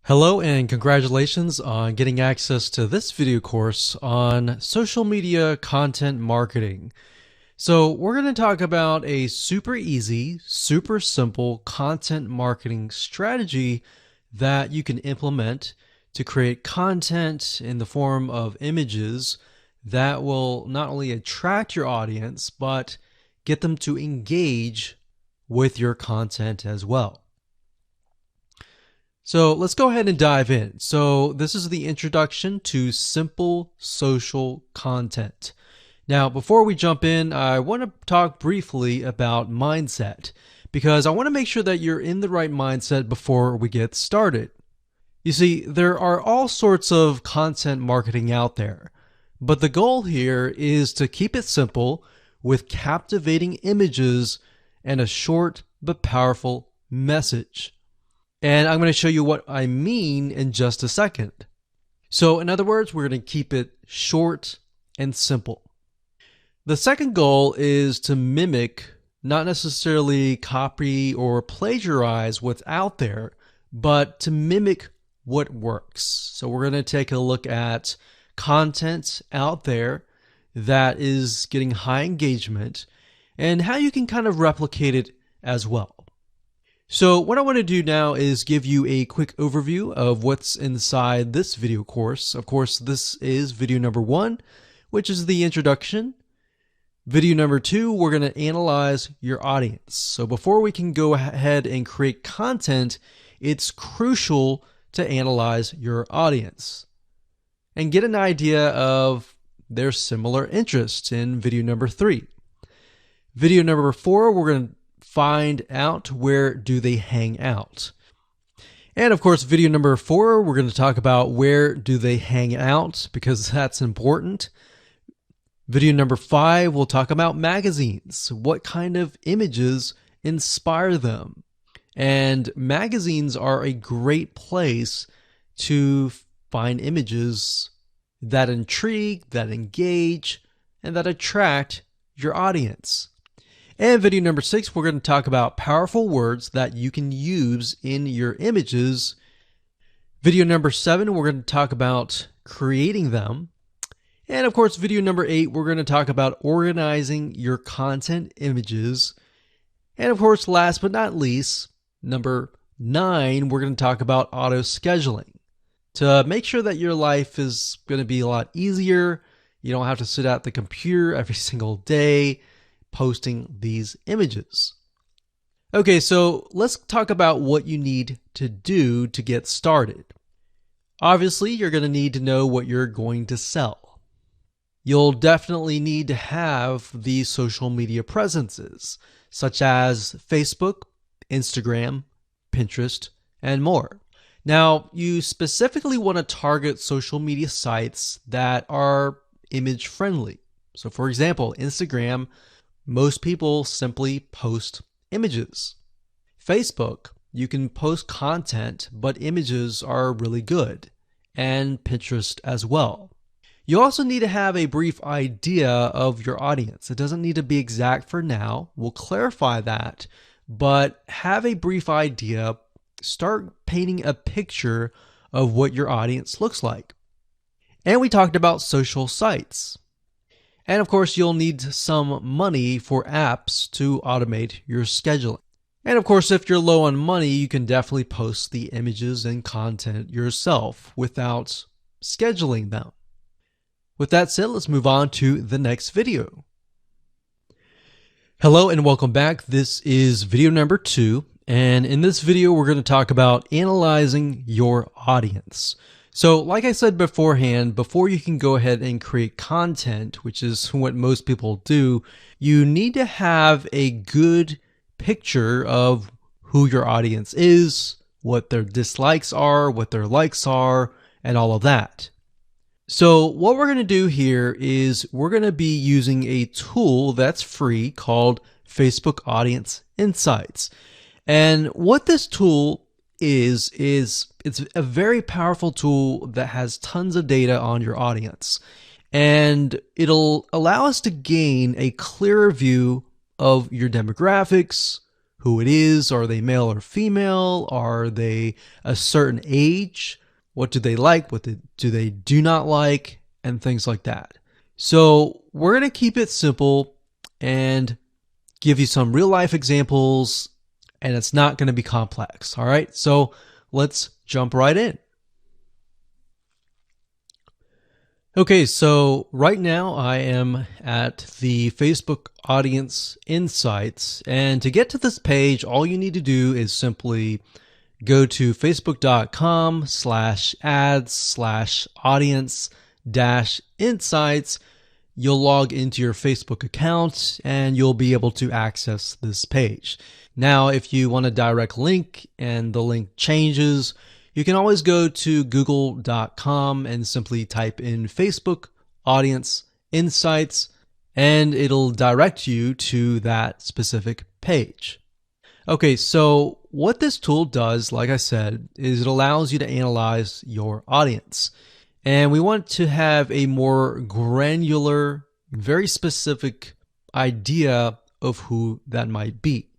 Hello and congratulations on getting access to this video course on social media content marketing. So we're going to talk about a super easy, super simple content marketing strategy that you can implement to create content in the form of images that will not only attract your audience, but get them to engage with your content as well. So let's go ahead and dive in. So this is the introduction to simple social content. Now, before we jump in, I want to talk briefly about mindset because I want to make sure that you're in the right mindset before we get started. You see, there are all sorts of content marketing out there, but the goal here is to keep it simple with captivating images and a short but powerful message. And I'm going to show you what I mean in just a second. So in other words, we're going to keep it short and simple. The second goal is to mimic, not necessarily copy or plagiarize what's out there, but to mimic what works. So we're going to take a look at content out there that is getting high engagement and how you can kind of replicate it as well. So what I want to do now is give you a quick overview of what's inside this video course. Of course, this is video number 1, which is the introduction. Video number 2, we're going to analyze your audience. So before we can go ahead and create content, it's crucial to analyze your audience and get an idea of their similar interests in video number 3. Video number 4, we're going to find out where do they hang out. And of course, video number 4, we're going to talk about where do they hang out because that's important. Video number 5, we'll talk about magazines. What kind of images inspire them? And magazines are a great place to find images that intrigue, that engage, and that attract your audience. And video number 6, we're going to talk about powerful words that you can use in your images. Video number 7, we're going to talk about creating them. And of course, video number 8, we're going to talk about organizing your content images. And of course, last but not least, number 9, we're going to talk about auto scheduling to make sure that your life is going to be a lot easier. You don't have to sit at the computer every single day posting these images. Okay, so let's talk about what you need to do to get started. Obviously, you're going to need to know what you're going to sell. You'll definitely need to have these social media presences, such as Facebook, Instagram, Pinterest, and more. Now, you specifically want to target social media sites that are image friendly. So for example, Instagram, most people simply post images. Facebook, you can post content, but images are really good. And Pinterest as well. You also need to have a brief idea of your audience. It doesn't need to be exact for now. We'll clarify that. But have a brief idea. Start painting a picture of what your audience looks like. And we talked about social sites. And of course, you'll need some money for apps to automate your scheduling. And of course, if you're low on money, you can definitely post the images and content yourself without scheduling them. With that said, let's move on to the next video. Hello and welcome back. This is video number 2. And in this video, we're going to talk about analyzing your audience. So like I said beforehand, before you can go ahead and create content, which is what most people do, you need to have a good picture of who your audience is, what their dislikes are, what their likes are, and all of that. So what we're going to do here is we're going to be using a tool that's free called Facebook Audience Insights. And what this tool is it's a very powerful tool that has tons of data on your audience. And it'll allow us to gain a clearer view of your demographics, who it is. Are they male or female? Are they a certain age? What do they like? What do they do not like? And things like that. So we're going to keep it simple and give you some real life examples, and it's not going to be complex. All right. So let's jump right in. Okay, so right now I am at the Facebook Audience Insights, and to get to this page, all you need to do is simply go to facebook.com/ads/audience-insights. You'll log into your Facebook account and you'll be able to access this page. Now, if you want a direct link and the link changes, you can always go to google.com and simply type in Facebook Audience Insights, and it'll direct you to that specific page. Okay, so what this tool does, like I said, is it allows you to analyze your audience. And we want to have a more granular, very specific idea of who that might be.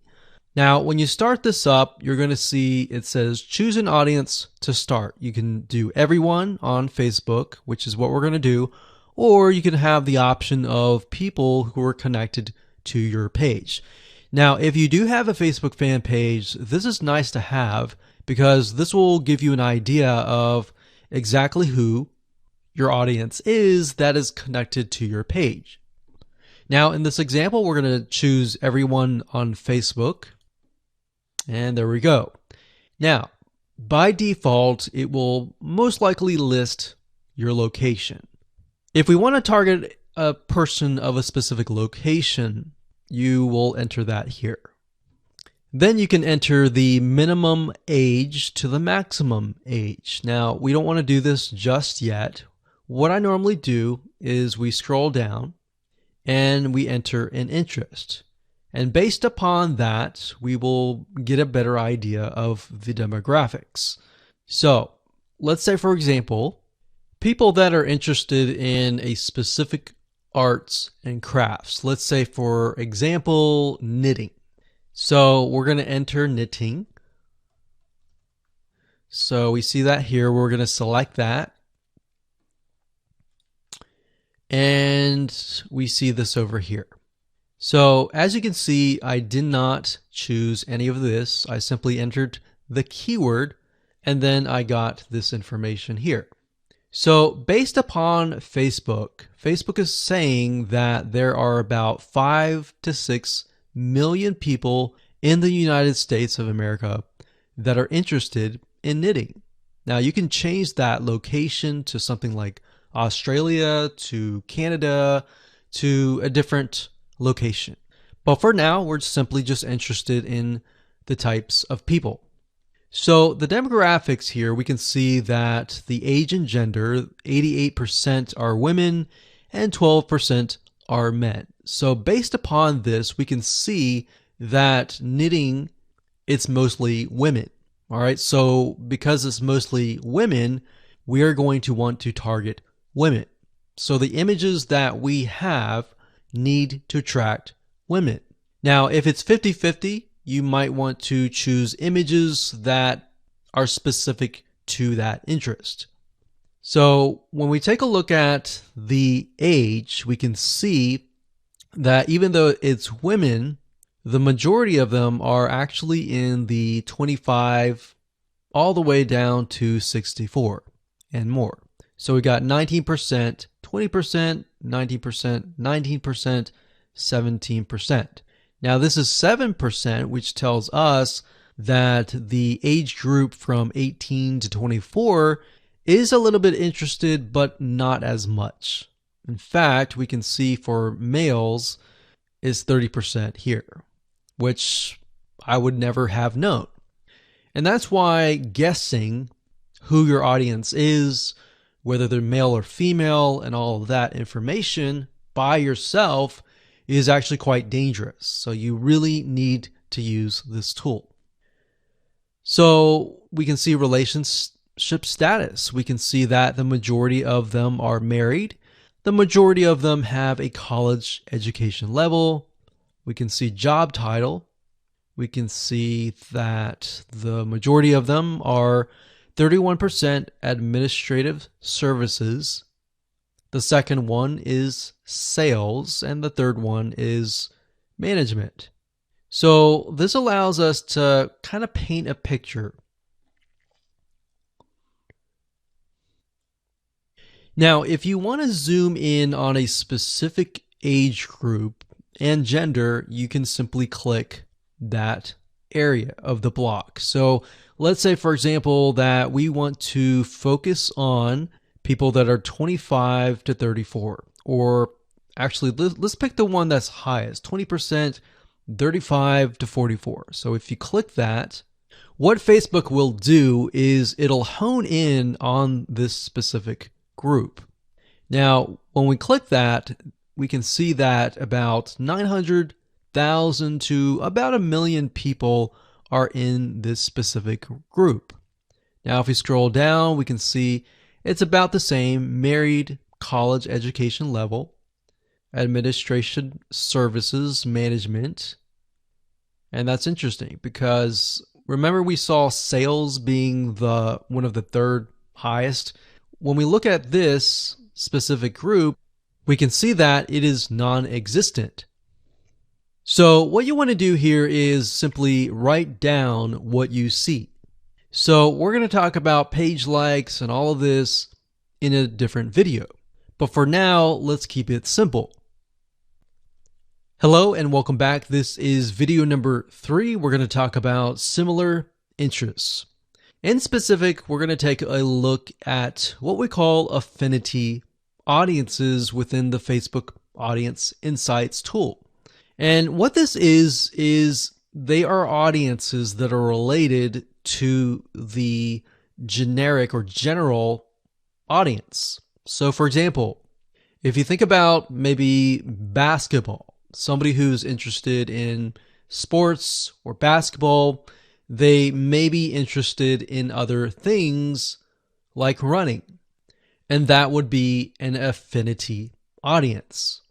Now, when you start this up, you're going to see it says choose an audience to start. You can do everyone on Facebook, which is what we're going to do, or you can have the option of people who are connected to your page. Now, if you do have a Facebook fan page, this is nice to have because this will give you an idea of exactly who your audience is that is connected to your page. Now, in this example, we're going to choose everyone on Facebook. And there we go. Now, by default, it will most likely list your location. If we want to target a person of a specific location, you will enter that here. Then you can enter the minimum age to the maximum age. Now, we don't want to do this just yet. What I normally do is we scroll down and we enter an interest. And based upon that, we will get a better idea of the demographics. So let's say, for example, people that are interested in a specific arts and crafts. Let's say, for example, knitting. So we're going to enter knitting. So we see that here. We're going to select that. And we see this over here. So as you can see, I did not choose any of this. I simply entered the keyword and then I got this information here. So based upon Facebook, Facebook is saying that there are about 5 to 6 million people in the United States of America that are interested in knitting. Now you can change that location to something like Australia, to Canada, to a different location. But for now, we're simply just interested in the types of people. So the demographics here, we can see that the age and gender, 88% are women and 12% are men. So based upon this, we can see that knitting, it's mostly women. All right. So because it's mostly women, we are going to want to target women. So the images that we have need to attract women. Now, if it's 50-50, you might want to choose images that are specific to that interest. So when we take a look at the age, we can see that even though it's women, the majority of them are actually in the 25 all the way down to 64 and more. So we got 19%, 20%, 19%, 19%, 17%. Now this is 7%, which tells us that the age group from 18 to 24 is a little bit interested, but not as much. In fact, we can see for males is 30% here, which I would never have known. And that's why guessing who your audience is, whether they're male or female, and all of that information by yourself is actually quite dangerous. So you really need to use this tool. So we can see relationship status. We can see that the majority of them are married. The majority of them have a college education level. We can see job title. we can see that the majority of them are 31% administrative services. The second one is sales, and the third one is management. So this allows us to kind of paint a picture. Now, if you want to zoom in on a specific age group and gender, you can simply click that area of the block. So let's say, for example, that we want to focus on people that are 25 to 34, or actually let's pick the one that's highest, 20%, 35 to 44. So if you click that, what Facebook will do is it'll hone in on this specific group. Now, when we click that, we can see that about 900,000 to about 1 million people are in this specific group. Now, if we scroll down, we can see it's about the same: married, college education level, administration services, management. And that's interesting because remember we saw sales being one of the third highest. When we look at this specific group, we can see that it is non-existent. So what you want to do here is simply write down what you see. So we're going to talk about page likes and all of this in a different video. But for now, let's keep it simple. Hello and welcome back. This is video number 3. We're going to talk about similar interests. In specific, we're going to take a look at what we call affinity audiences within the Facebook Audience Insights tool. And what this is they are audiences that are related to the generic or general audience. So for example, if you think about maybe basketball, somebody who's interested in sports or basketball, they may be interested in other things like running, and that would be an affinity audience.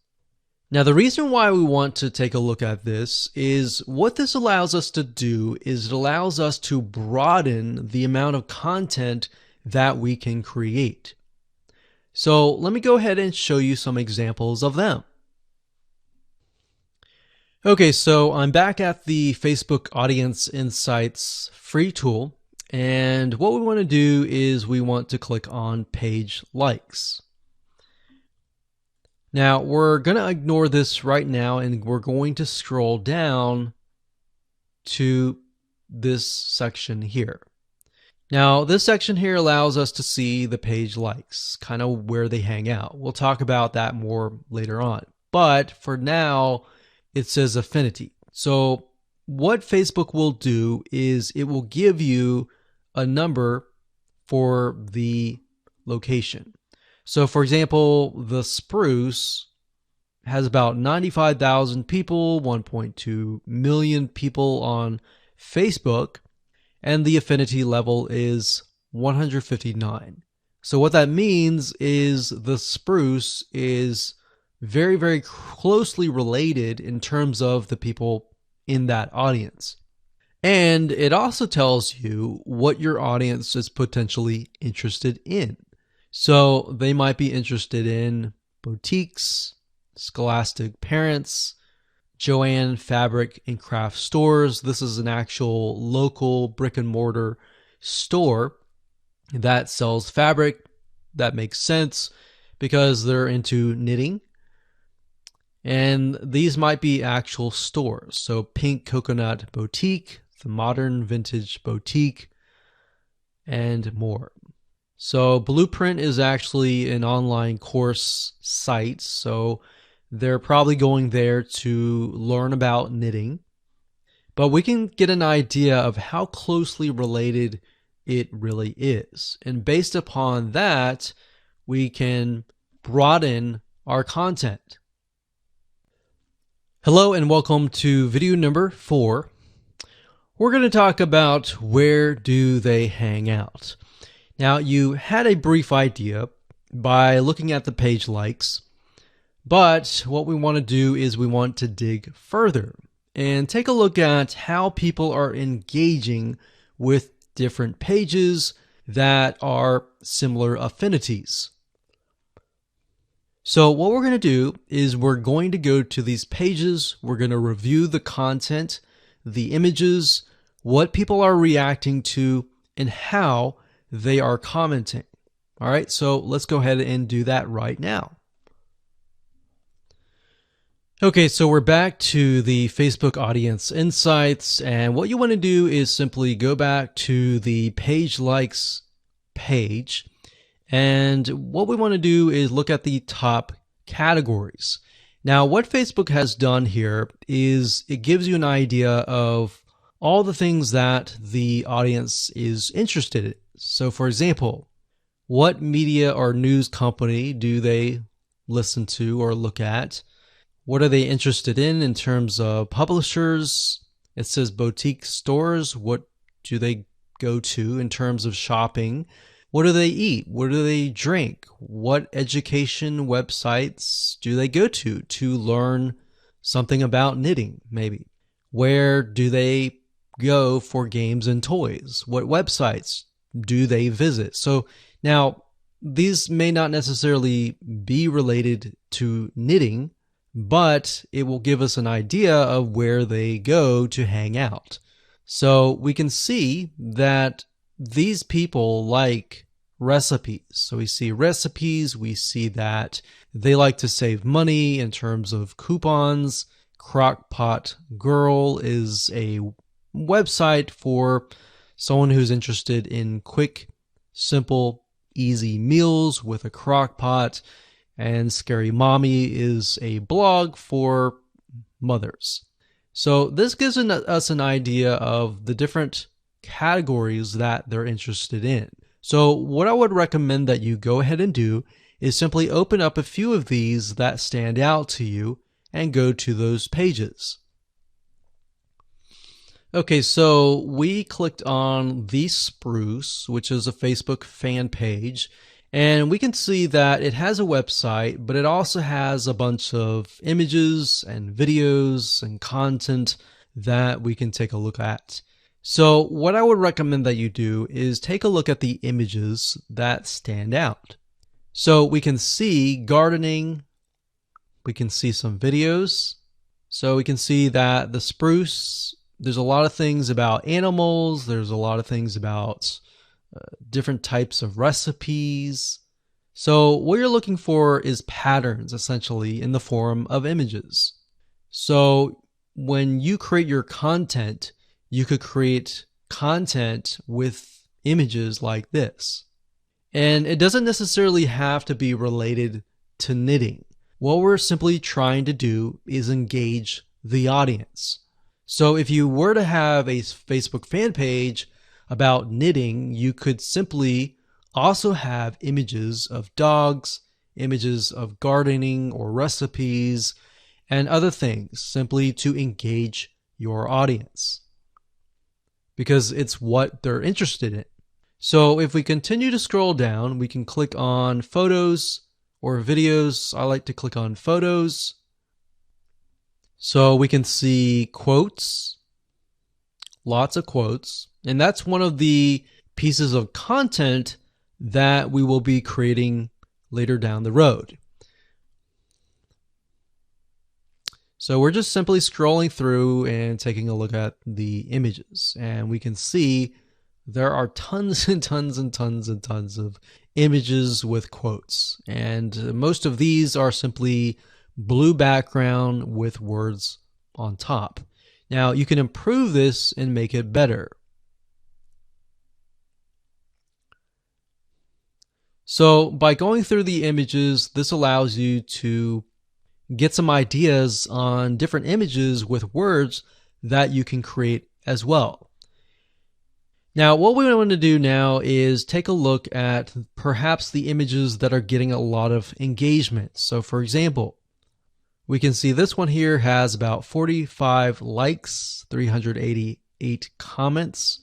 Now, the reason why we want to take a look at this is what this allows us to do is it allows us to broaden the amount of content that we can create. So let me go ahead and show you some examples of them. Okay, so I'm back at the Facebook Audience Insights free tool, and what we want to do is we want to click on page likes. Now, we're going to ignore this right now, and we're going to scroll down to this section here. Now, this section here allows us to see the page likes, kind of where they hang out. We'll talk about that more later on. But for now, it says affinity. So what Facebook will do is it will give you a number for the location. So for example, the Spruce has about 95,000 people, 1.2 million people on Facebook, and the affinity level is 159. So what that means is the Spruce is very, very closely related in terms of the people in that audience. And it also tells you what your audience is potentially interested in. So they might be interested in boutiques, Scholastic Parents, Joann Fabric and Craft Stores. This is an actual local brick and mortar store that sells fabric. That makes sense because they're into knitting. And these might be actual stores. So Pink Coconut Boutique, the Modern Vintage Boutique, and more. So Blueprint is actually an online course site. So they're probably going there to learn about knitting. But we can get an idea of how closely related it really is. And based upon that, we can broaden our content. Hello and welcome to video number 4. We're going to talk about where do they hang out. Now, you had a brief idea by looking at the page likes, but what we want to do is we want to dig further. and take a look at how people are engaging with different pages that are similar affinities. So what we're going to do is we're going to go to these pages, we're going to review the content, the images, what people are reacting to, and how they are commenting. All right, so let's go ahead and do that right now. Okay, so we're back to the Facebook Audience Insights, and what you want to do is simply go back to the page likes page. And what we want to do is look at the top categories. Now, what Facebook has done here is it gives you an idea of all the things that the audience is interested in. So, for example, what media or news company do they listen to or look at? What are they interested in terms of publishers? It says boutique stores. What do they go to in terms of shopping? What do they eat? What do they drink? What education websites do they go to learn something about knitting, maybe? Where do they go for games and toys? What websites do they visit? So now, these may not necessarily be related to knitting, but it will give us an idea of where they go to hang out. So we can see that these people like recipes. So we see recipes, we see that they like to save money in terms of coupons. Crockpot Girl is a website for someone who's interested in quick, simple, easy meals with a crock pot. And Scary Mommy is a blog for mothers. So this gives us an idea of the different categories that they're interested in. So what I would recommend that you go ahead and do is simply open up a few of these that stand out to you and go to those pages. Okay, so we clicked on The Spruce, which is a Facebook fan page, and we can see that it has a website, but it also has a bunch of images and videos and content that we can take a look at. So what I would recommend that you do is take a look at the images that stand out. So we can see gardening, we can see some videos. So we can see that the spruce, there's a lot of things about animals, there's a lot of things about different types of recipes. So what you're looking for is patterns, essentially, in the form of images. So when you create your content, you could create content with images like this. And it doesn't necessarily have to be related to knitting. What we're simply trying to do is engage the audience. So if you were to have a Facebook fan page about knitting, you could simply also have images of dogs, images of gardening or recipes, and other things simply to engage your audience, because it's what they're interested in. So if we continue to scroll down, we can click on photos or videos. I like to click on photos. So we can see quotes, lots of quotes, and that's one of the pieces of content that we will be creating later down the road. So we're just simply scrolling through and taking a look at the images, and we can see there are tons and tons and tons and tons of images with quotes, and most of these are simply blue background with words on top. Now you can improve this and make it better. So by going through the images, this allows you to get some ideas on different images with words that you can create as well. Now, what we want to do now is take a look at perhaps the images that are getting a lot of engagement. So for example, we can see this one here has about 45 likes, 388 comments.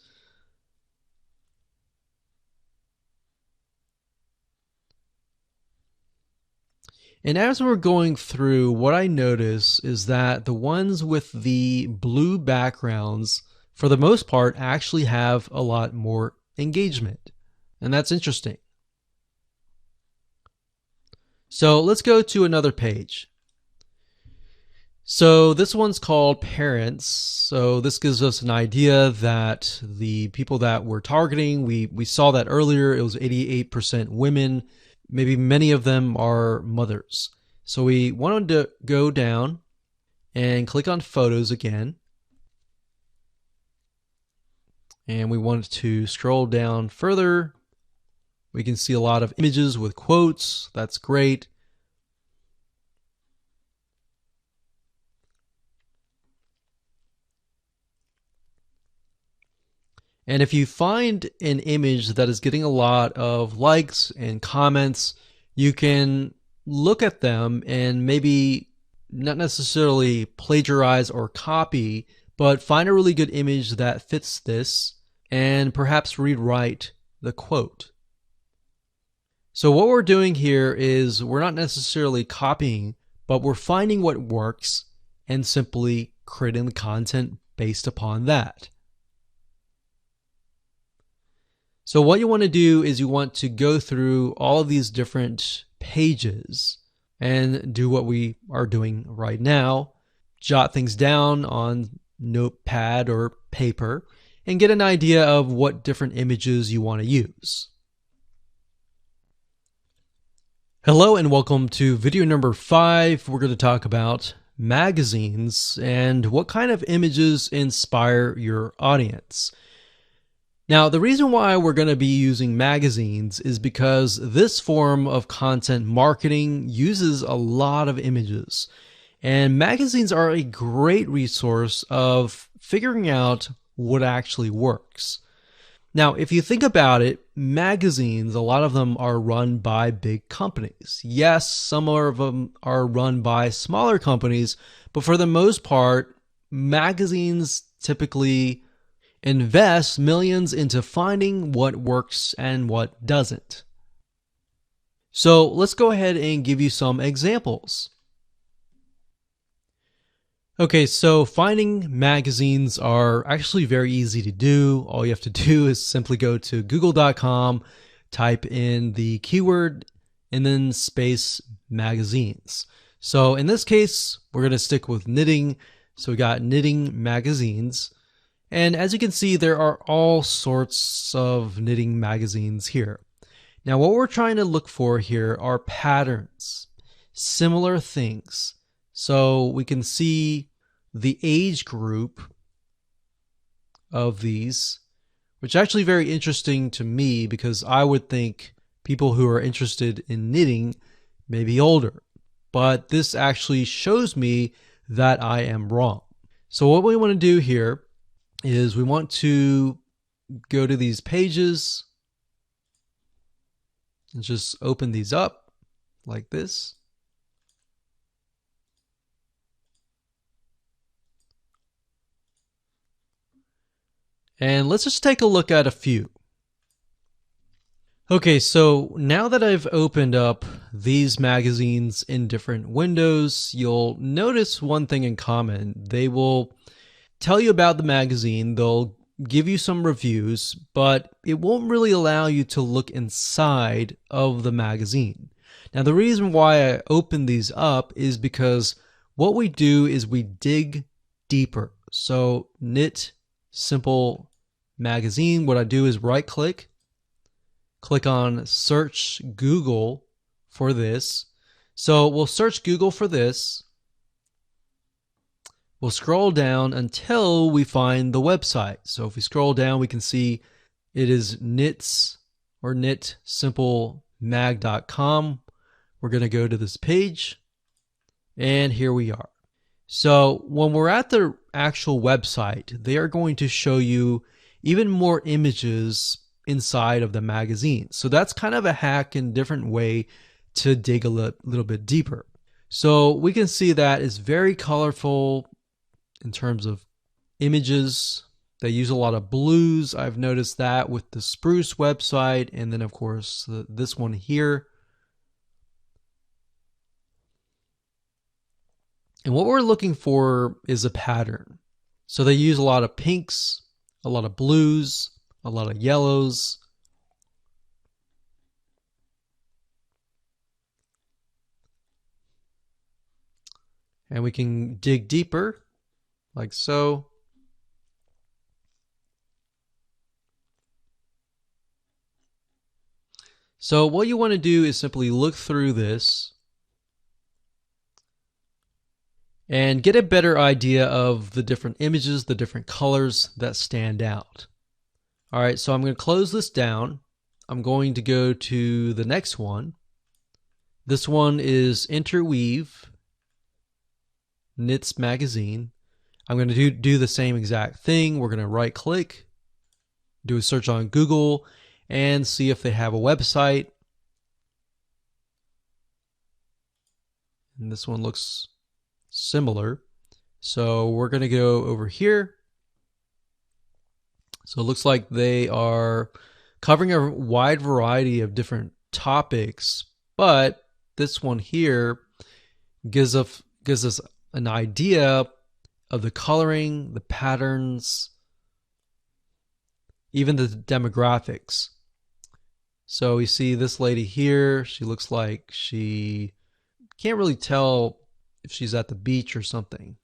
And as we're going through, what I notice is that the ones with the blue backgrounds, for the most part, actually have a lot more engagement. And that's interesting. So let's go to another page. So this one's called parents. So this gives us an idea that the people that we're targeting, we saw that earlier, it was 88% women. Maybe many of them are mothers. So we wanted to go down and click on photos again. And we wanted to scroll down further. We can see a lot of images with quotes. That's great. And if you find an image that is getting a lot of likes and comments, you can look at them and maybe not necessarily plagiarize or copy, but find a really good image that fits this and perhaps rewrite the quote. So what we're doing here is we're not necessarily copying, but we're finding what works and simply creating the content based upon that. So what you want to do is you want to go through all of these different pages and do what we are doing right now. Jot things down on notepad or paper and get an idea of what different images you want to use. Hello and welcome to video number 5. We're going to talk about magazines and what kind of images inspire your audience. Now, the reason why we're going to be using magazines is because this form of content marketing uses a lot of images. And magazines are a great resource of figuring out what actually works. Now, if you think about it, magazines, a lot of them are run by big companies. Yes, some of them are run by smaller companies, but for the most part, magazines typically invest millions into finding what works and what doesn't. So let's go ahead and give you some examples. Okay, so finding magazines are actually very easy to do. All you have to do is simply go to google.com, type in the keyword, and then space magazines. So in this case, we're going to stick with knitting. So we got knitting magazines. And as you can see, there are all sorts of knitting magazines here. Now, what we're trying to look for here are patterns, similar things. So we can see the age group of these, which is actually very interesting to me because I would think people who are interested in knitting may be older. But this actually shows me that I am wrong. So what we want to do here is we want to go to these pages and just open these up like this. And let's just take a look at a few. Okay, so now that I've opened up these magazines in different windows, you'll notice one thing in common. They will tell you about the magazine, they'll give you some reviews, but it won't really allow you to look inside of the magazine. Now, the reason why I open these up is because what we do is we dig deeper. So knit simple magazine, what I do is right click on search Google for this. So we'll search Google for this. We'll scroll down until we find the website. So if we scroll down, we can see it is knits or knitsimple.mag.com. We're going to go to this page, and here we are. So when we're at the actual website, they are going to show you even more images inside of the magazine. So that's kind of a hack and different way to dig a little bit deeper. So we can see that it's very colorful in terms of images. They use a lot of blues. I've noticed that with the Spruce website, and then of course this one here. And what we're looking for is a pattern. So they use a lot of pinks, a lot of blues, a lot of yellows. And we can dig deeper, like so. So what you want to do is simply look through this and get a better idea of the different images, the different colors that stand out. All right, so I'm going to close this down. I'm going to go to the next one. This one is Interweave Knits Magazine. I'm going to do the same exact thing. We're going to right click, do a search on Google, and see if they have a website. And this one looks similar. So we're going to go over here. So it looks like they are covering a wide variety of different topics, but this one here gives us an idea of the coloring, the patterns, even the demographics. So we see this lady here. She looks like she can't really tell if she's at the beach or something.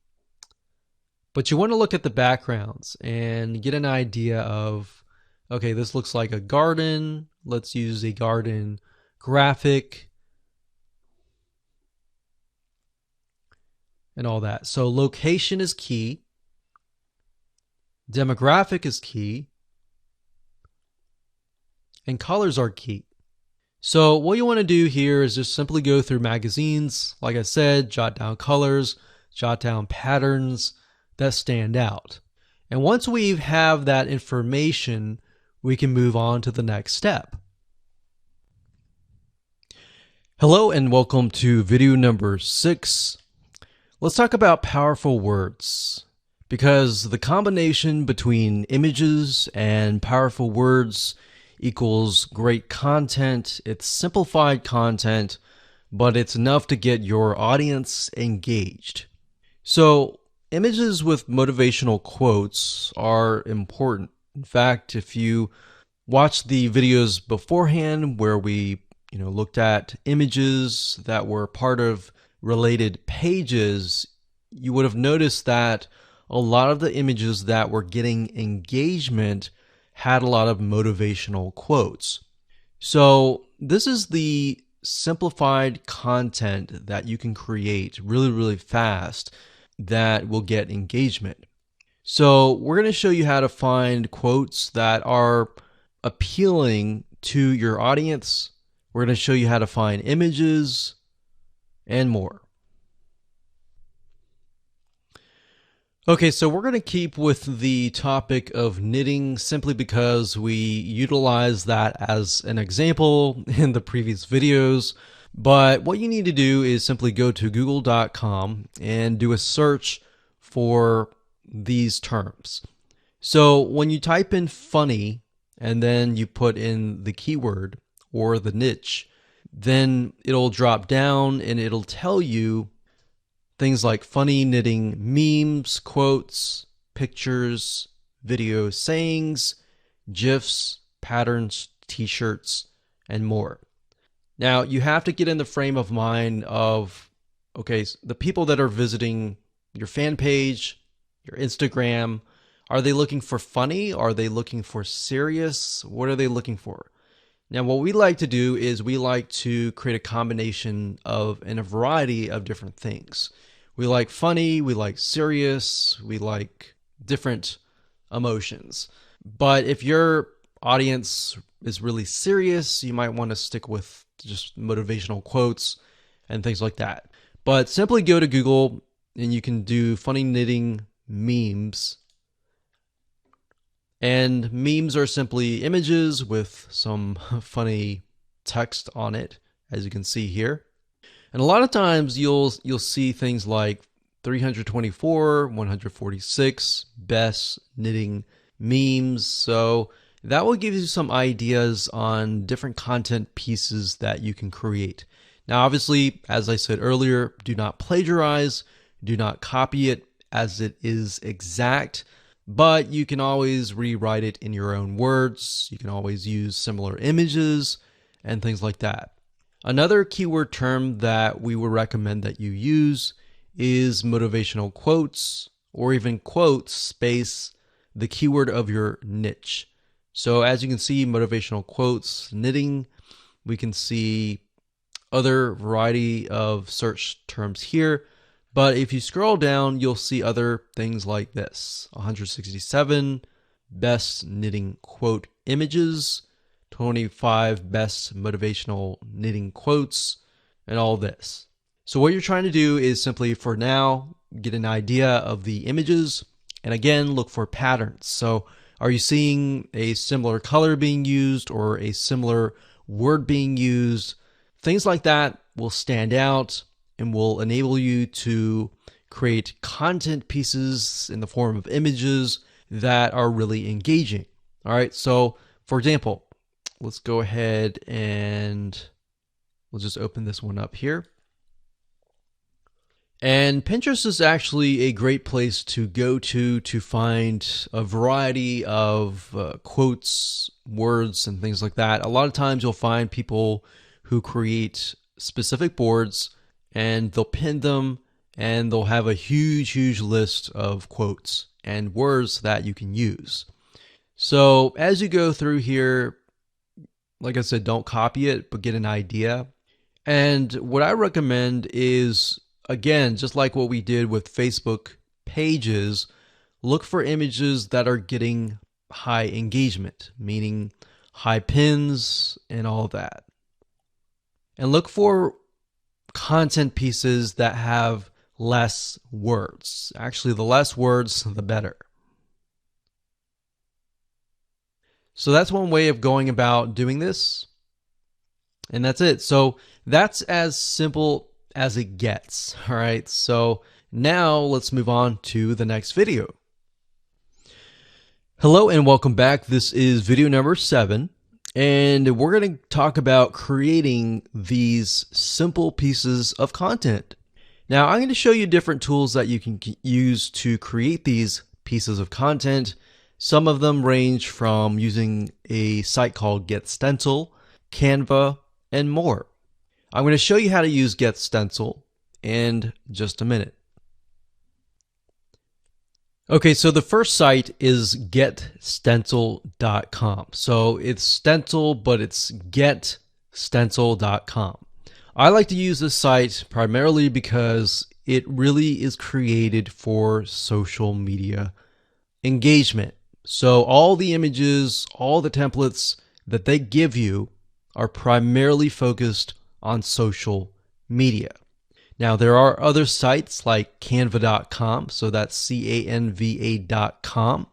But you want to look at the backgrounds and get an idea of, okay, this looks like a garden. Let's use a garden graphic and all that. So location is key. Demographic is key. And colors are key. So what you want to do here is just simply go through magazines. Like I said, jot down colors, jot down patterns that stand out. And once we have that information, we can move on to the next step. Hello and welcome to video number 6. Let's talk about powerful words, because the combination between images and powerful words equals great content. It's simplified content, but it's enough to get your audience engaged. So images with motivational quotes are important. In fact, if you watch the videos beforehand where we looked at images that were part of related pages, you would have noticed that a lot of the images that were getting engagement had a lot of motivational quotes. So this is the simplified content that you can create really, really fast that will get engagement. So we're going to show you how to find quotes that are appealing to your audience. We're going to show you how to find images and more. Okay, so we're going to keep with the topic of knitting simply because we utilized that as an example in the previous videos. But what you need to do is simply go to google.com and do a search for these terms. So when you type in funny and then you put in the keyword or the niche, then it'll drop down and it'll tell you things like funny knitting memes, quotes, pictures, video sayings, GIFs, patterns, t-shirts, and more. Now, you have to get in the frame of mind of, okay, the people that are visiting your fan page, your Instagram, are they looking for funny? Are they looking for serious? What are they looking for? Now, what we like to do is we like to create a combination of and a variety of different things. We like funny, we like serious, we like different emotions. But if your audience is really serious, you might want to stick with just motivational quotes and things like that. But simply go to Google and you can do funny knitting memes. And memes are simply images with some funny text on it, as you can see here. And a lot of times you'll see things like 324, 146 best knitting memes. So that will give you some ideas on different content pieces that you can create. Now, obviously, as I said earlier, do not plagiarize. Do not copy it as it is exact, but you can always rewrite it in your own words. You can always use similar images and things like that. Another keyword term that we would recommend that you use is motivational quotes, or even quotes space the keyword of your niche. So as you can see, motivational quotes, knitting, we can see other variety of search terms here. But if you scroll down, you'll see other things like this: 167 best knitting quote images, 25 best motivational knitting quotes, and all this. So what you're trying to do is simply, for now, get an idea of the images, and again, look for patterns. So are you seeing a similar color being used or a similar word being used? Things like that will stand out and will enable you to create content pieces in the form of images that are really engaging. All right, so for example, let's go ahead and we'll just open this one up here. And Pinterest is actually a great place to go to find a variety of quotes, words, and things like that. A lot of times you'll find people who create specific boards and they'll pin them and they'll have a huge list of quotes and words that you can use. So as you go through here, like I said, don't copy it, but get an idea. And what I recommend is, again, just like what we did with Facebook pages, look for images that are getting high engagement, meaning high pins and all of that. And look for content pieces that have less words. Actually, the less words, the better. So that's one way of going about doing this. And that's it. So that's as simple as it gets. All right. So now let's move on to the next video. Hello and welcome back. This is video number 7. And we're going to talk about creating these simple pieces of content. Now, I'm going to show you different tools that you can use to create these pieces of content. Some of them range from using a site called Get Stencil, Canva, and more. I'm going to show you how to use Get Stencil in just a minute. Okay, so the first site is getstencil.com. So it's stencil, but it's getstencil.com. I like to use this site primarily because it really is created for social media engagement. So all the images, all the templates that they give you are primarily focused on social media. Now, there are other sites like canva.com, so that's canva.com.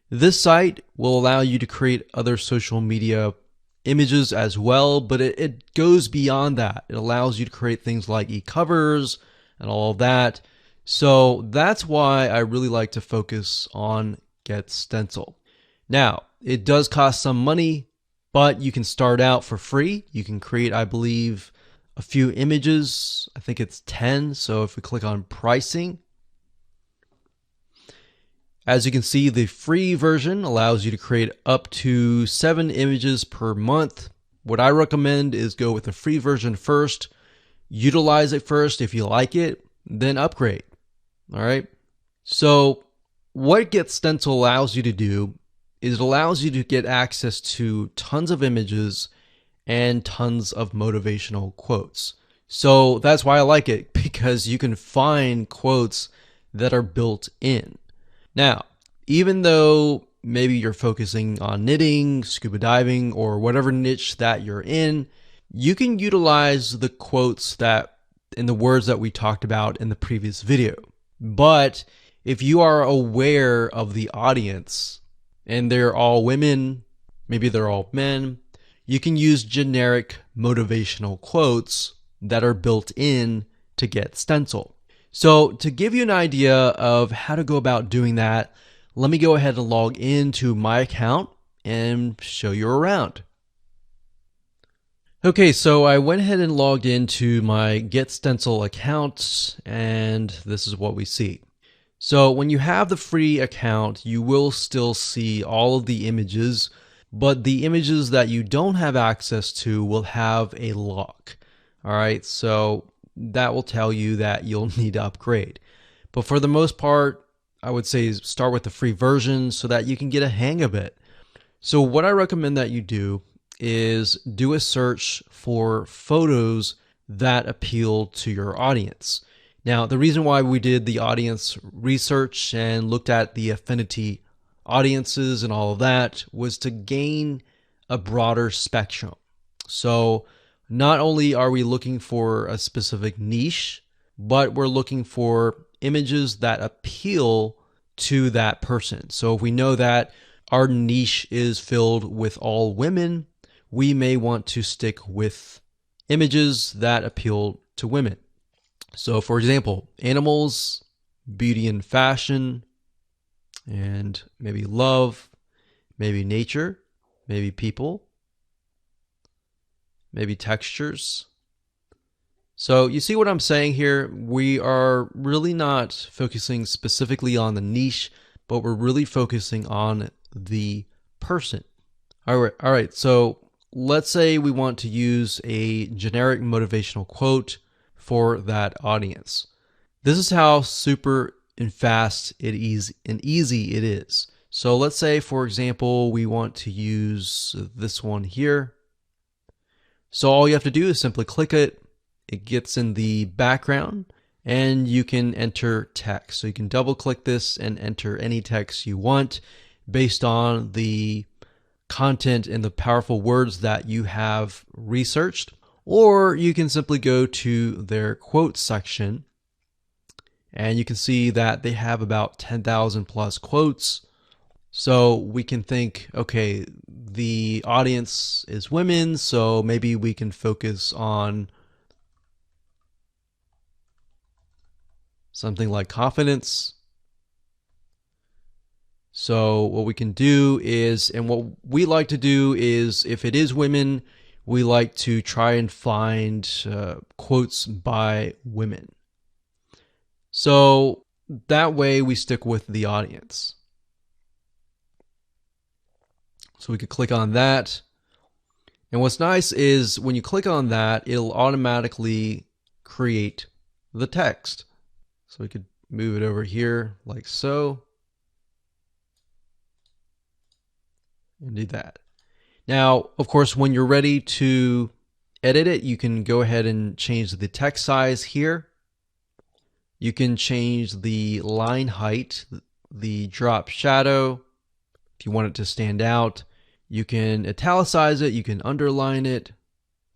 This site will allow you to create other social media images as well, but it goes beyond that. It allows you to create things like e-covers and all of that. So that's why I really like to focus on Get Stencil. Now, it does cost some money, but you can start out for free. You can create, I believe, a few images. I think it's 10. So if we click on pricing, as you can see, the free version allows you to create up to 7 images per month. What I recommend is go with the free version first, utilize it first. If you like it, then upgrade. All right. So what Get Stencil allows you to do is it allows you to get access to tons of images and tons of motivational quotes. So that's why I like it, because you can find quotes that are built in. Now, even though maybe you're focusing on knitting, scuba diving, or whatever niche that you're in, you can utilize the quotes that in the words that we talked about in the previous video. But if you are aware of the audience and they're all women, maybe they're all men, you can use generic motivational quotes that are built in to Get Stencil. So to give you an idea of how to go about doing that, let me go ahead and log into my account and show you around. Okay, so I went ahead and logged into my Get Stencil account, and this is what we see. So when you have the free account, you will still see all of the images, but the images that you don't have access to will have a lock. All right, so that will tell you that you'll need to upgrade. But for the most part, I would say start with the free version so that you can get a hang of it. So what I recommend that you do is do a search for photos that appeal to your audience. Now, the reason why we did the audience research and looked at the affinity audiences and all of that was to gain a broader spectrum. So not only are we looking for a specific niche, but we're looking for images that appeal to that person. So if we know that our niche is filled with all women, we may want to stick with images that appeal to women. So for example, animals, beauty and fashion, and maybe love, maybe nature, maybe people, maybe textures. So you see what I'm saying here? We are really not focusing specifically on the niche, but we're really focusing on the person. All right. So let's say we want to use a generic motivational quote for that audience. This is how super and fast and easy it is. So let's say, for example, we want to use this one here. So all you have to do is simply click it. It gets in the background and you can enter text. So you can double click this and enter any text you want based on the content and the powerful words that you have researched. Or you can simply go to their quotes section and you can see that they have about 10,000 plus quotes. So we can think, okay, the audience is women, so maybe we can focus on something like confidence. So what we can do is, and what we like to do is, if it is women, we like to try and find quotes by women. So that way we stick with the audience. So we could click on that. And what's nice is when you click on that, it'll automatically create the text. So we could move it over here like so. And do that. Now, of course, when you're ready to edit it, you can go ahead and change the text size here. You can change the line height, the drop shadow, if you want it to stand out. You can italicize it, you can underline it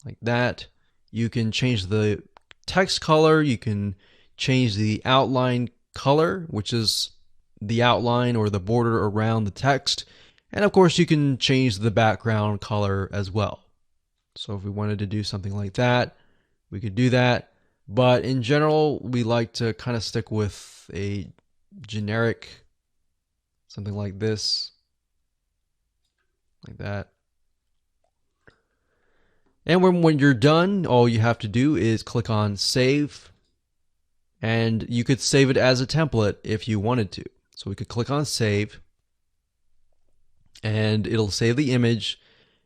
like that. You can change the text color, you can change the outline color, which is the outline or the border around the text. And of course, you can change the background color as well. So if we wanted to do something like that, we could do that. But in general, we like to kind of stick with a generic, something like this, like that. And when you're done, all you have to do is click on save. And you could save it as a template if you wanted to. So we could click on save. And it'll save the image.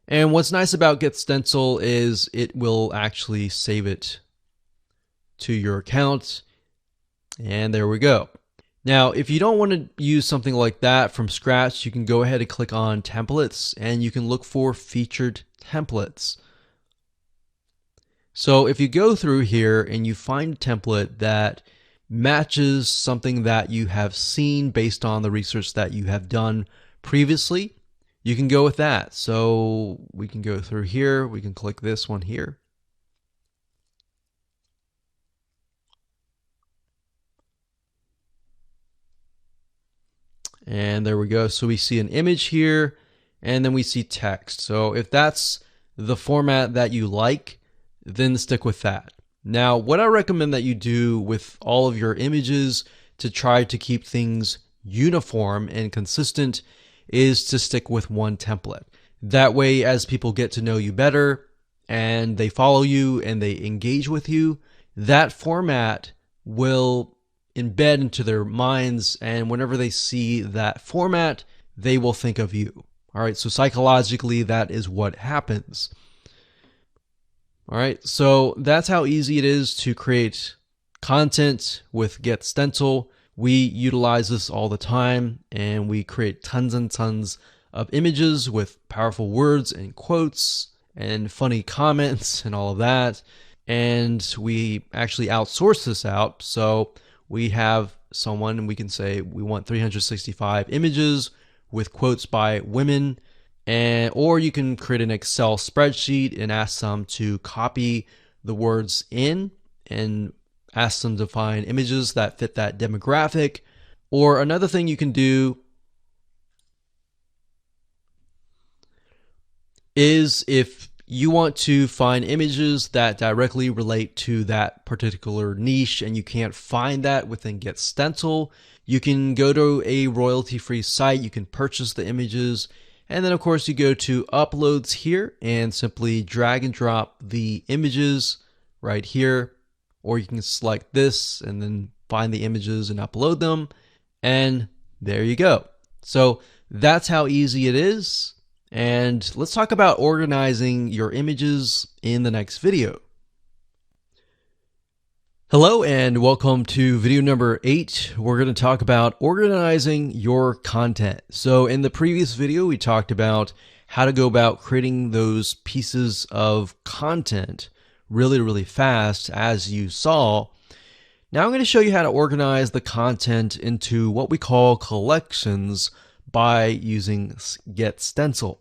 And what's nice about Get Stencil is it will actually save it to your account. And there we go. Now, if you don't want to use something like that from scratch, you can go ahead and click on templates and you can look for featured templates. So if you go through here and you find a template that matches something that you have seen based on the research that you have done previously, you can go with that. So we can go through here. We can click this one here. And there we go. So we see an image here and then we see text. So if that's the format that you like, then stick with that. Now, what I recommend that you do with all of your images to try to keep things uniform and consistent is to stick with one template. That way, as people get to know you better and they follow you and they engage with you, that format will embed into their minds, and whenever they see that format, they will think of you. All right, so psychologically, that is what happens. All right, so that's how easy it is to create content with Get Stencil. We utilize this all the time, and we create tons and tons of images with powerful words and quotes and funny comments and all of that. And we actually outsource this out. So we have someone, and we can say we want 365 images with quotes by women. Or you can create an Excel spreadsheet and ask them to copy the words in and ask them to find images that fit that demographic. Or another thing you can do is, if you want to find images that directly relate to that particular niche and you can't find that within Get Stencil, you can go to a royalty-free site, you can purchase the images, and then of course you go to uploads here and simply drag and drop the images right here, or you can select this and then find the images and upload them, and there you go. So that's how easy it is. And let's talk about organizing your images in the next video. Hello and welcome to video number 8. We're going to talk about organizing your content. So in the previous video, we talked about how to go about creating those pieces of content really fast, as you saw. Now I'm going to show you how to organize the content into what we call collections by using Get Stencil.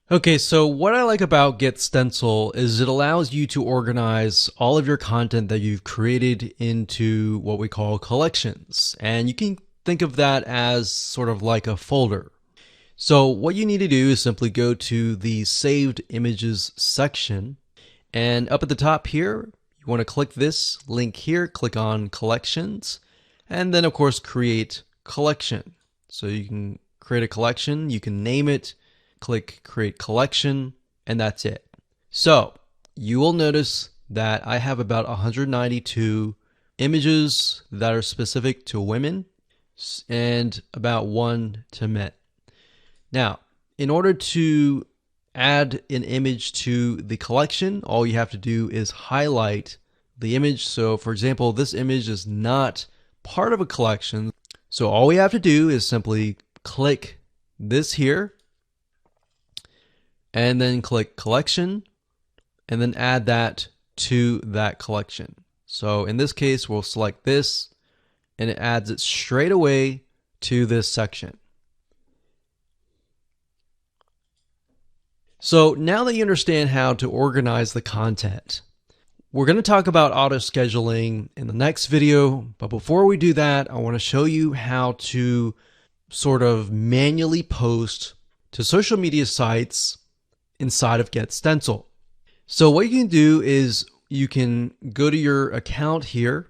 Okay, so what I like about Get Stencil is it allows you to organize all of your content that you've created into what we call collections. And you can think of that as sort of like a folder. So what you need to do is simply go to the Saved Images section. And up at the top here, you want to click this link here, click on Collections, and then of course create collection. So you can create a collection, you can name it, click Create Collection, and that's it. So you will notice that I have about 192 images that are specific to women and about 1 to men. Now, in order to add an image to the collection, all you have to do is highlight the image. So for example, this image is not part of a collection. So all we have to do is simply click this here, and then click Collection, and then add that to that collection. So in this case, we'll select this, and it adds it straight away to this section. So now that you understand how to organize the content, we're going to talk about auto scheduling in the next video. But before we do that, I want to show you how to sort of manually post to social media sites inside of Get Stencil. So what you can do is you can go to your account here,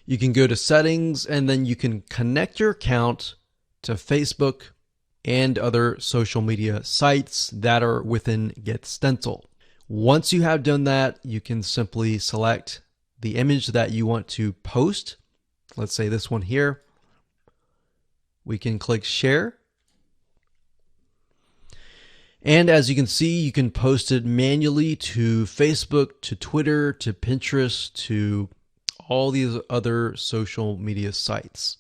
you can go to settings, and then you can connect your account to Facebook and other social media sites that are within Get Stencil. Once you have done that, you can simply select the image that you want to post. Let's say this one here. We can click Share. And as you can see, you can post it manually to Facebook, to Twitter, to Pinterest, to all these other social media sites.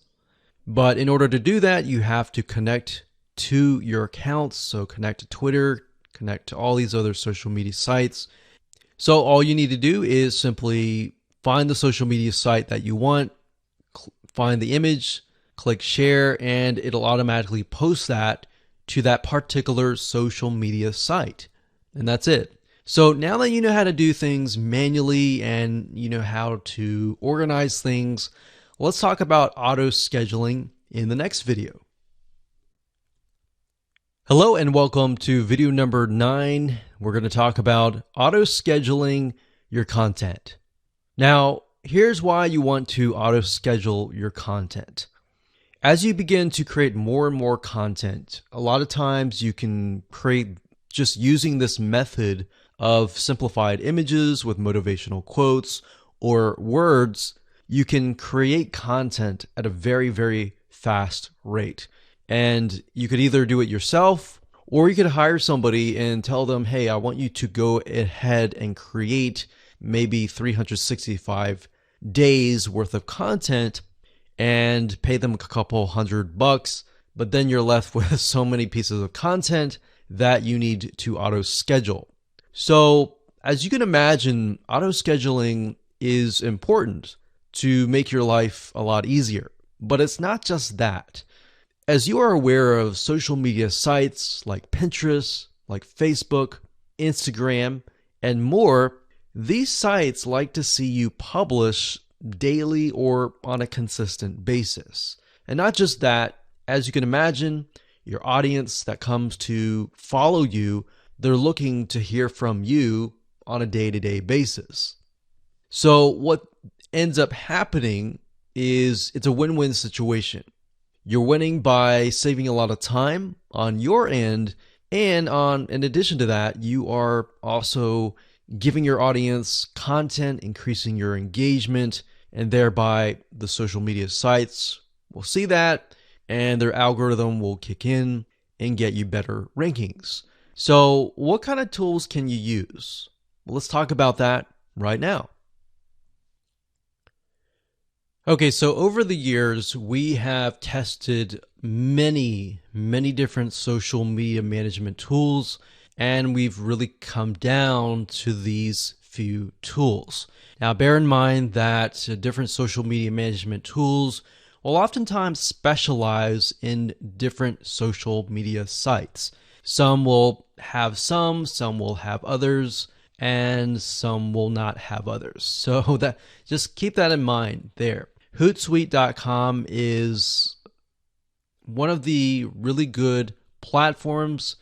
But in order to do that, you have to connect to your accounts. So connect to Twitter, connect to all these other social media sites. So all you need to do is simply find the social media site that you want, find the image, click Share, and it'll automatically post that to that particular social media site. And that's it. So now that you know how to do things manually and you know how to organize things, let's talk about auto scheduling in the next video. Hello and welcome to video number 9. We're going to talk about auto scheduling your content. Now, here's why you want to auto schedule your content. As you begin to create more and more content, a lot of times you can create just using this method of simplified images with motivational quotes or words. You can create content at a very, very fast rate. And you could either do it yourself or you could hire somebody and tell them, hey, I want you to go ahead and create maybe 365 days worth of content and pay them a couple $100, but then you're left with so many pieces of content that you need to auto schedule. So as you can imagine, auto scheduling is important to make your life a lot easier, but it's not just that. As you are aware of social media sites like Pinterest, like Facebook, Instagram, and more, these sites like to see you publish daily or on a consistent basis. And not just that, as you can imagine, your audience that comes to follow you, they're looking to hear from you on a day-to-day basis. So what ends up happening is it's a win-win situation. You're winning by saving a lot of time on your end, and in addition to that, you are also giving your audience content, increasing your engagement, and thereby the social media sites will see that and their algorithm will kick in and get you better rankings. So what kind of tools can you use? Well, let's talk about that right now. Okay, so over the years, we have tested many different social media management tools, and we've really come down to these few tools. Now, bear in mind that different social media management tools will oftentimes specialize in different social media sites. Some will have some will have others, and some will not have others. So that just keep that in mind there. Hootsuite.com is one of the really good platforms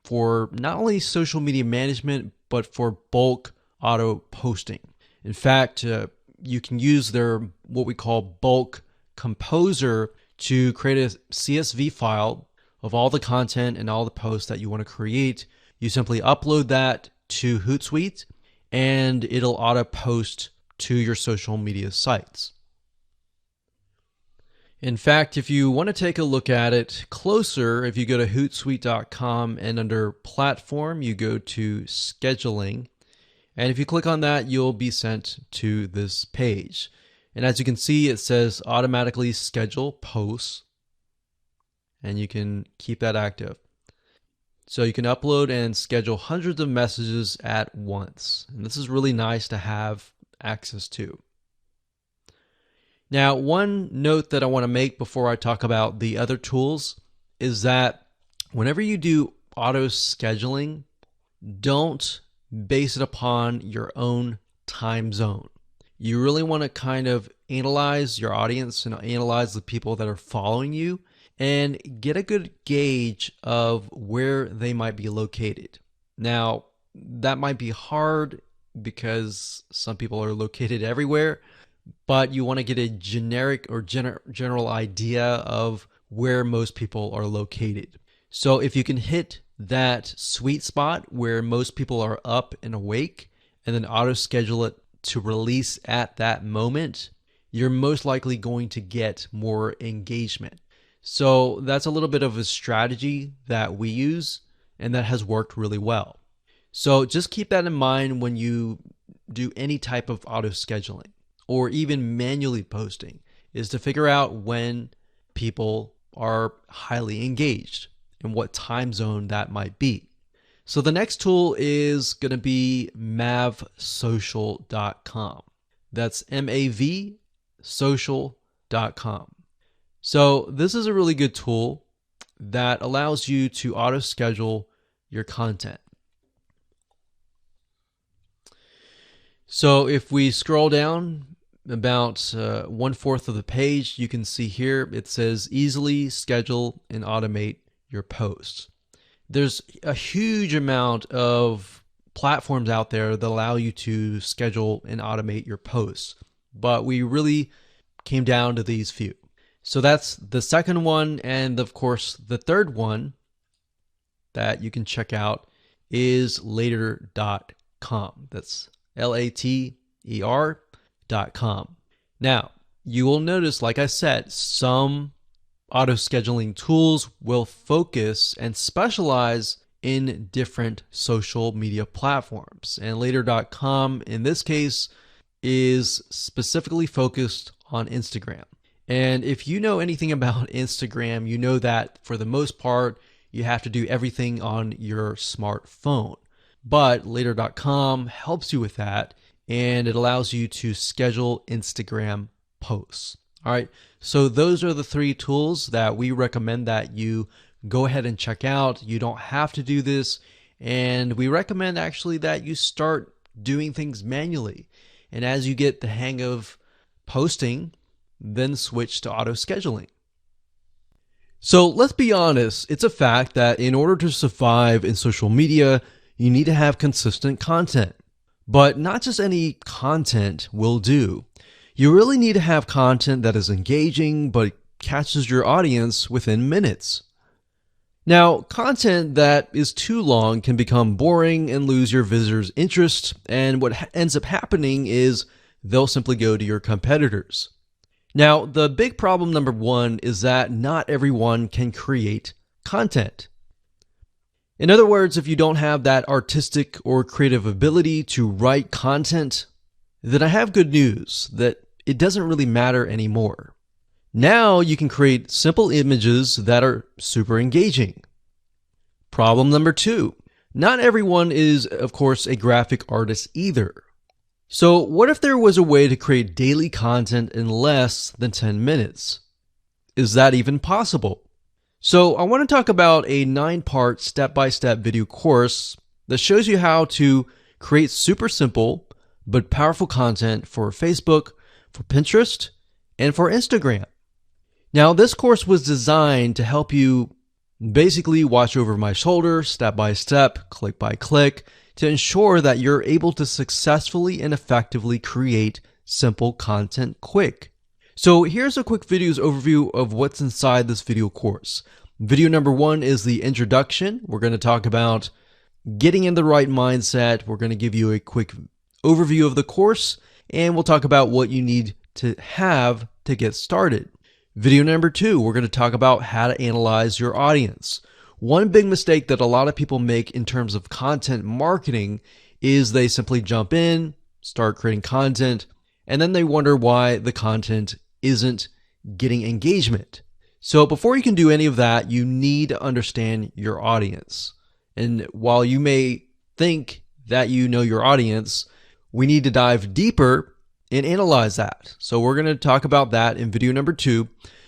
for not only social media management, but for bulk auto posting. In fact, you can use their what we call bulk composer to create a CSV file of all the content and all the posts that you want to create. You simply upload that to Hootsuite and it'll auto post to your social media sites. In fact, if you want to take a look at it closer, if you go to hootsuite.com and under platform, you go to scheduling. And if you click on that, you'll be sent to this page. And as you can see, it says automatically schedule posts. And you can keep that active. So you can upload and schedule hundreds of messages at once. And this is really nice to have access to. Now, one note that I want to make before I talk about the other tools is that whenever you do auto scheduling, don't base it upon your own time zone. You really want to kind of analyze your audience and analyze the people that are following you and get a good gauge of where they might be located. Now, that might be hard because some people are located everywhere, but you want to get a generic or general idea of where most people are located. So if you can hit that sweet spot where most people are up and awake and then auto schedule it to release at that moment, you're most likely going to get more engagement. So that's a little bit of a strategy that we use and that has worked really well. So just keep that in mind when you do any type of auto scheduling or even manually posting, is to figure out when people are highly engaged and what time zone that might be. So the next tool is going to be mavsocial.com. That's MAV social.com. So this is a really good tool that allows you to auto schedule your content. So if we scroll down about 1/4 of the page, you can see here it says easily schedule and automate your posts. There's a huge amount of platforms out there that allow you to schedule and automate your posts, but we really came down to these few. So that's the second one. And of course, the third one that you can check out is later.com. That's later.com. Now, you will notice, like I said, some auto scheduling tools will focus and specialize in different social media platforms. And later.com in this case is specifically focused on Instagram. And if you know anything about Instagram, you know that for the most part, you have to do everything on your smartphone. But later.com helps you with that, and it allows you to schedule Instagram posts. All right, so those are the three tools that we recommend that you go ahead and check out. You don't have to do this, and we recommend actually that you start doing things manually. And as you get the hang of posting, then switch to auto scheduling. So let's be honest, it's a fact that in order to survive in social media, you need to have consistent content. But not just any content will do. You really need to have content that is engaging but catches your audience within minutes. Now, content that is too long can become boring and lose your visitors' interest, and what ends up happening is they'll simply go to your competitors. Now, the big problem number one is that not everyone can create content. In other words, if you don't have that artistic or creative ability to write content, then I have good news that it doesn't really matter anymore. Now you can create simple images that are super engaging. Problem number two, not everyone is, of course, a graphic artist either. So what if there was a way to create daily content in less than 10 minutes? Is that even possible? So I want to talk about a 9-part step-by-step video course that shows you how to create super simple but powerful content for Facebook, for Pinterest, and for Instagram. Now, this course was designed to help you basically watch over my shoulder, step by step, click by click, to ensure that you're able to successfully and effectively create simple content quick. So here's a quick video's overview of what's inside this video course. Video number one is the introduction. We're going to talk about getting in the right mindset. We're going to give you a quick overview of the course, and we'll talk about what you need to have to get started. Video number two, we're going to talk about how to analyze your audience. One big mistake that a lot of people make in terms of content marketing is they simply jump in, start creating content, and then they wonder why the content isn't getting engagement. So before you can do any of that, you need to understand your audience. And while you may think that you know your audience, we need to dive deeper and analyze that. So we're going to talk about that in video number two.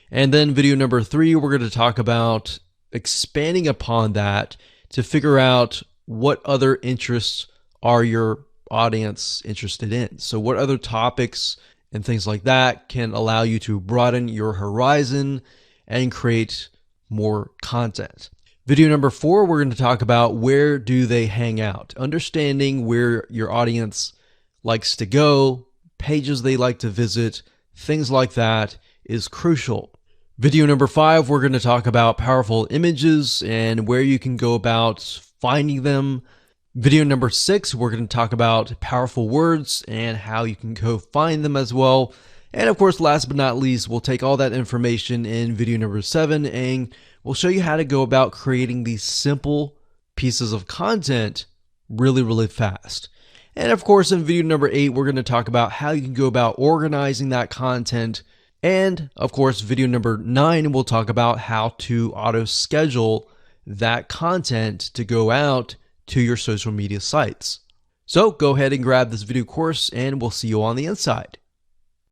And then video number three, we're going to talk about expanding upon that to figure out what other interests are your audience interested in. So what other topics and things like that can allow you to broaden your horizon and create more content. Video number four, we're going to talk about where do they hang out, understanding where your audience likes to go, pages they like to visit, things like that is crucial. Video number five, we're going to talk about powerful images and where you can go about finding them. Video number six, we're going to talk about powerful words and how you can go find them as well. And of course, last but not least, we'll take all that information in video number seven and we'll show you how to go about creating these simple pieces of content really fast. And of course, in video number 8, we're going to talk about how you can go about organizing that content. And of course, video number 9, we'll talk about how to auto schedule that content to go out to your social media sites. So go ahead and grab this video course and we'll see you on the inside.